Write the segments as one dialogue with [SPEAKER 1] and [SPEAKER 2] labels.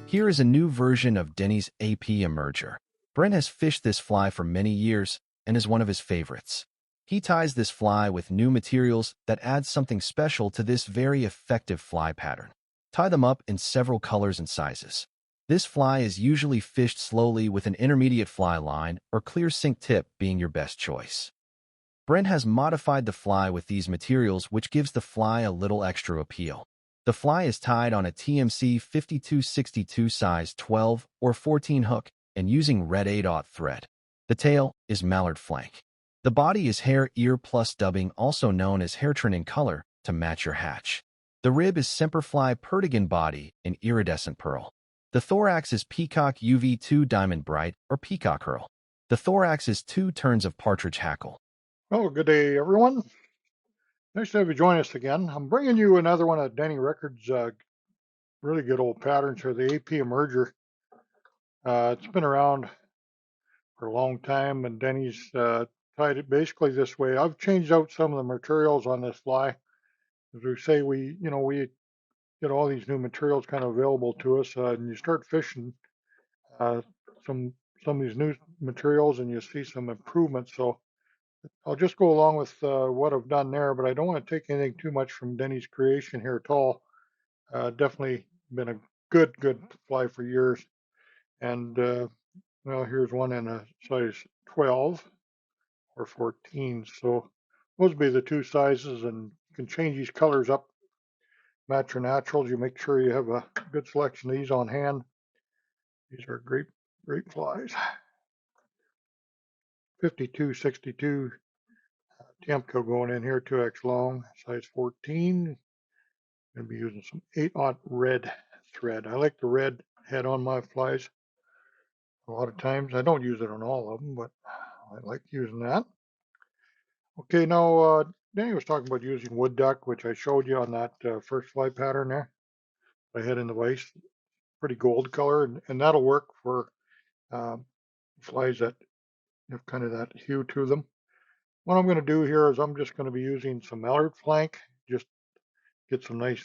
[SPEAKER 1] Here is a new version of Denny's AP Emerger. Brent has fished this fly for many years and is one of his favorites. He ties this fly with new materials that adds something special to this very effective fly pattern. Tie them up in several colors and sizes. This fly is usually fished slowly with an intermediate fly line or clear sink tip being your best choice. Brent has modified the fly with these materials, which gives the fly a little extra appeal. The fly is tied on a TMC 5262 size 12 or 14 hook and using red 8/0 thread. The tail is mallard flank. The body is hare ear plus dubbing, also known as hair trin in color, to match your hatch. The rib is semperfly perdigan body in iridescent pearl. The thorax is peacock UV2 diamond bright or peacock curl. The thorax is 2 turns of partridge hackle.
[SPEAKER 2] Oh, good day, everyone. Nice to have you join us again. I'm bringing you another one of Denny Rickards' really good old patterns here, the AP Emerger. It's been around for a long time, and Denny's tied it basically this way. I've changed out some of the materials on this fly. As we say, we get all these new materials kind of available to us, and you start fishing uh, some of these new materials, and you see some improvements. So I'll just go along with what I've done there, but I don't want to take anything too much from Denny's creation here at all. Definitely been a good fly for years. And well, here's one in a size 12 or 14. So those would be the two sizes, and you can change these colors up, match your naturals. You make sure you have a good selection of these on hand. These are great flies. 5262 Tiemco going in here, 2X long, size 14. Going to be using some 8/0 red thread. I like the red head on my flies. A lot of times, I don't use it on all of them, but I like using that. Okay, now Danny was talking about using wood duck, which I showed you on that first fly pattern there. I had in the vise, pretty gold color, and that'll work for flies that have kind of that hue to them. What I'm going to do here is I'm just going to be using some mallard flank, just get some nice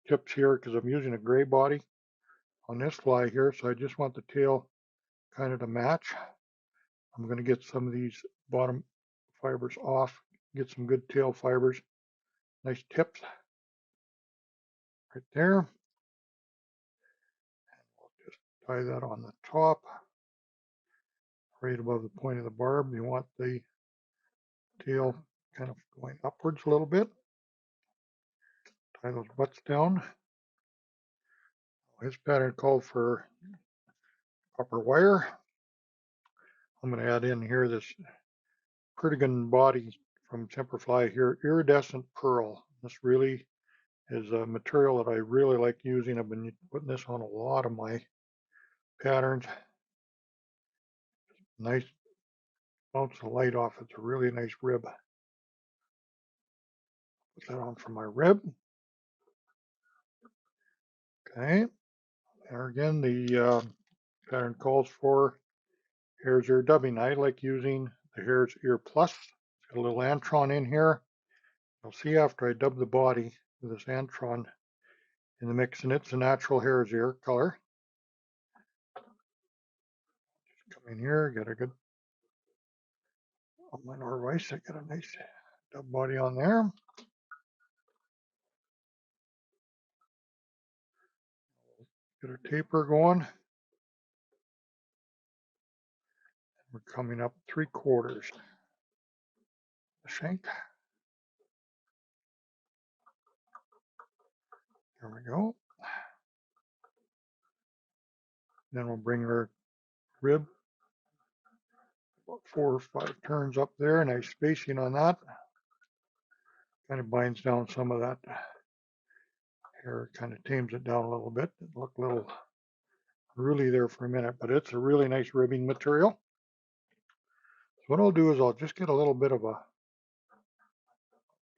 [SPEAKER 2] tips here because I'm using a gray body on this fly here, so I just want the tail kind of to match. I'm going to get some of these bottom fibers off, get some good tail fibers, nice tips right there. And we'll just tie that on the top, right above the point of the barb. You want the tail kind of going upwards a little bit. Tie those butts down. This pattern called for copper wire. I'm going to add in here this perdigan body from Semperfly here, iridescent pearl. This really is a material that I really like using. I've been putting this on a lot of my patterns. Nice bounce the light off. It's a really nice rib. Put that on for my rib. Okay. There again, the pattern calls for hare's ear dubbing. I like using the hare's ear plus. It's got a little antron in here. You'll see after I dub the body with this antron in the mix, and it's a natural hare's ear color. Just come in here, get a good, on my Norweiss, I got a nice dub body on there. Get our taper going. We're coming up 3/4 the shank. There we go. Then we'll bring our rib about 4 or 5 turns up there. Nice spacing on that. Kind of binds down some of that hair, kind of tames it down a little bit. It looked a little really there for a minute, but it's a really nice ribbing material. So what I'll do is I'll just get a little bit of a,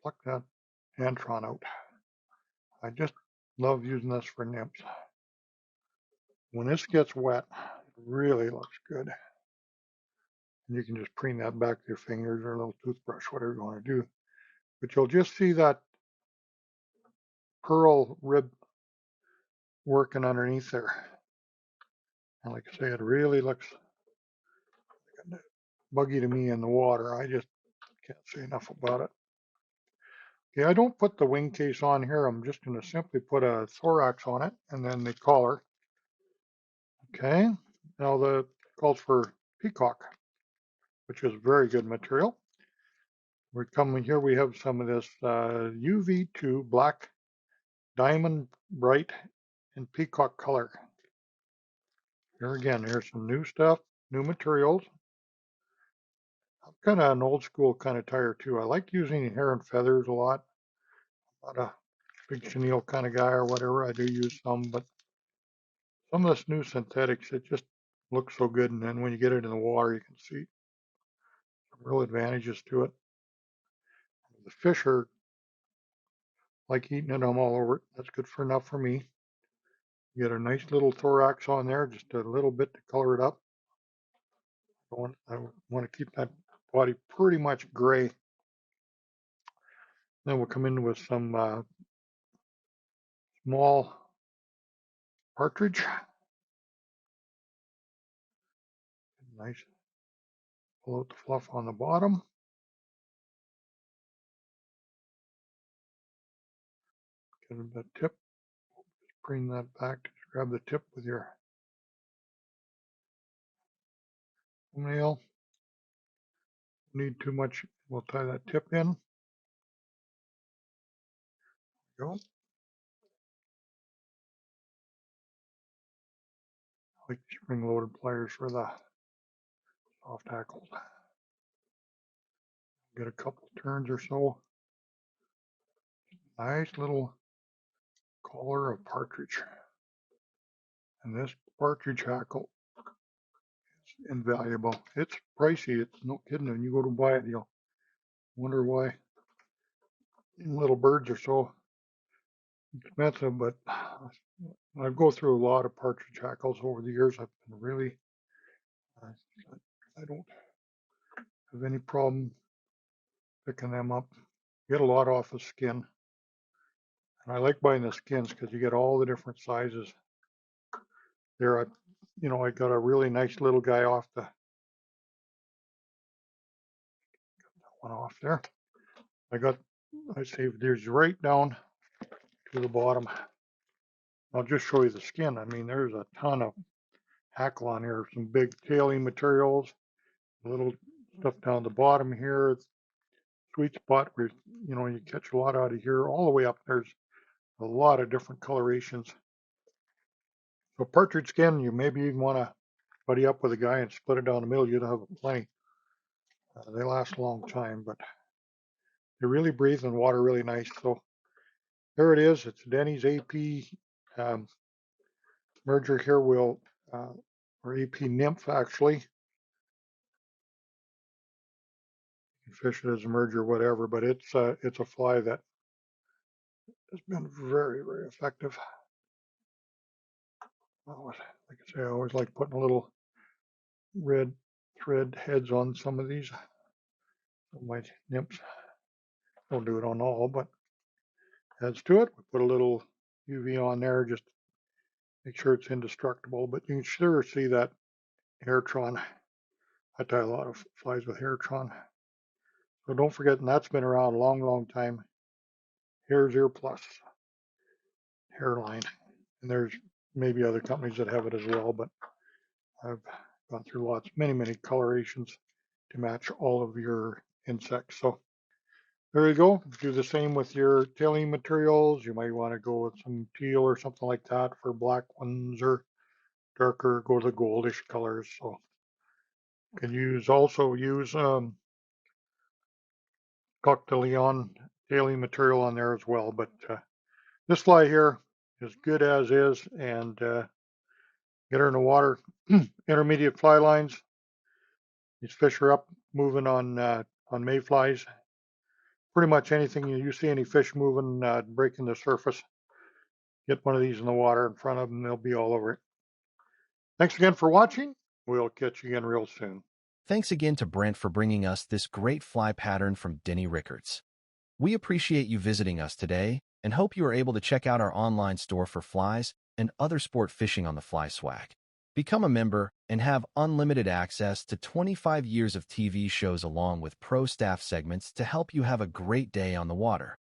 [SPEAKER 2] pluck that antron out. I just love using this for nymphs. When this gets wet, it really looks good. And you can just preen that back with your fingers or a little toothbrush, whatever you want to do. But you'll just see that pearl rib working underneath there. And like I say, it really looks buggy to me in the water. I just can't say enough about it. Okay, I don't put the wing case on here. I'm just going to simply put a thorax on it and then the collar. Okay, now the calls for peacock, which is very good material. We're coming here. We have some of this UV2 black diamond bright and peacock color. Here again, here's some new stuff, new materials. I'm kind of an old school kind of tire too. I like using hair and feathers a lot. Not a big chenille kind of guy or whatever. I do use some, but some of this new synthetics, it just looks so good. And then when you get it in the water, you can see some real advantages to it. The fish are like eating it. I'm all over it. That's good for enough for me. You get a nice little thorax on there, just a little bit to color it up. I want to keep that body pretty much gray. Then we'll come in with some small partridge. Nice. Pull out the fluff on the bottom. Get the tip. Bring that back. Just grab the tip with your nail. Need too much. We'll tie that tip in. Go. I like spring-loaded pliers for the soft hackles. Get a couple turns or so. Nice little collar of partridge. And this partridge hackle is invaluable. It's pricey. It's no kidding. When you go to buy it, you'll wonder why little birds are so expensive. But I go through a lot of partridge hackles over the years. I've been really, I don't have any problem picking them up. Get a lot off the skin. And I like buying the skins because you get all the different sizes. There, I got a really nice little guy off the one off there. I saved these right down to the bottom. I'll just show you the skin. I mean, there's a ton of hackle on here. Some big tailing materials, a little stuff down the bottom here. Sweet spot where you catch a lot out of here. All the way up there's a lot of different colorations. So partridge skin, you maybe even want to buddy up with a guy and split it down the middle. You'd have plenty. They last a long time, but they really breathe in water really nice. So there it is. It's Denny's AP merger here. Or AP nymph actually. You can fish it as a merger, whatever, but it's a fly that has been very, very effective. Like I say, I always like putting a little red thread heads on some of these. My nymphs. Don't do it on all, but adds to it. We put a little UV on there, just make sure it's indestructible. But you can sure see that hairtron. I tie a lot of flies with hairtron. So don't forget, and that's been around a long, long time. Hair's Ear Plus hairline. And there's maybe other companies that have it as well, but I've gone through many, many colorations to match all of your insects. So there you go. Do the same with your tailing materials. You might want to go with some teal or something like that for black ones, or darker, go to the goldish colors. So you can also use Coq de Leon tailing material on there as well. But this fly here is good as is, and get her in the water. Intermediate fly lines. These fish are up moving on mayflies. Pretty much anything you see any fish moving, breaking the surface, get one of these in the water in front of them, they'll be all over it. Thanks again for watching. We'll catch you again real soon.
[SPEAKER 1] Thanks again to Brent for bringing us this great fly pattern from Denny Rickards. We appreciate you visiting us today and hope you are able to check out our online store for flies and other sport fishing on the fly swag. Become a member and have unlimited access to 25 years of TV shows along with pro staff segments to help you have a great day on the water.